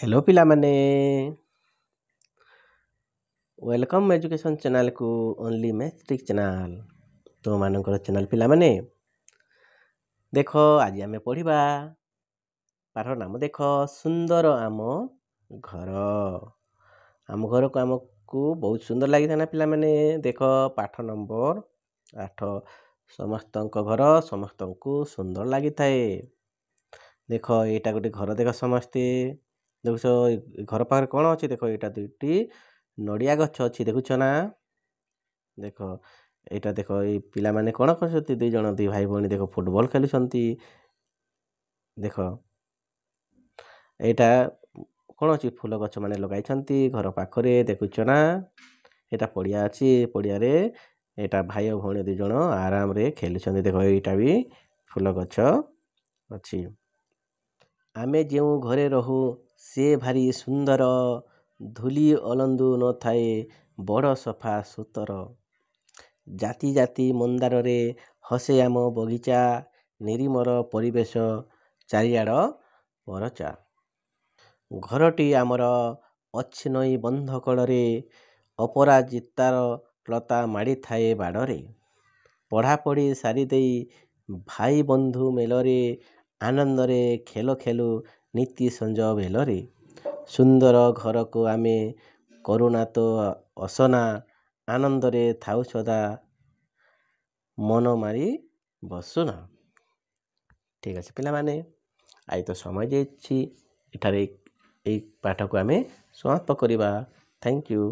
Hello पिलामाने welcome education channel को only मैथ्रिक channel तो मानकर चैनल पिलामाने देख आज आम पढ़ा पाठर नाम देख सुंदर आम घर आम घर को आमको बहुत सुंदर लगी था पिलामाने देख पाठ नंबर 8 समस्त घर समस्त को सुंदर लगी थाए देख यहाँ गोटे घर देख समस्ते देख घर पाखे कौन अच्छी देख यहाँ दुईटी नड़िया गछ अच्छी देखुच ना देख यहाँ देख ये पिला माने कौन कर दुई जन दुई भाई भौणी देख फुटबॉल खेलुंट देख यहाँ कौन अच्छी फूल गछ मैंने लगाई घर पाखरे देखुच ना यहाँ पड़िया अच्छी पड़िया यहाँ भाई भौणी दुई जन आराम रे खेलुंट देख यहाँ भी फूल गछ अच्छी आमे जो घरे रहू से भारी सुंदर धूली अलंदु न थाए बड़ सफा सुतर जाति जाति मंदार रे हसे आम बगीचा निरीमर परिवेश चारिआड़ परचा घरटी आमर अच्छी नई बंध कड़े अपराजितार लता माड़ी थाए बाड़े पढ़ापढ़ी सारी दे भाई बंधु मेलरे आनंदरे खेल खेलु नीति संज बेलरे सुंदर घर को आमे करुणा तो असना आनंदरे थाउ सदा मन मारी बसुना ठीक अच्छे पिला माने आई तो समय जाइए पाठ को आमे समाप्त करवा थैंक यू।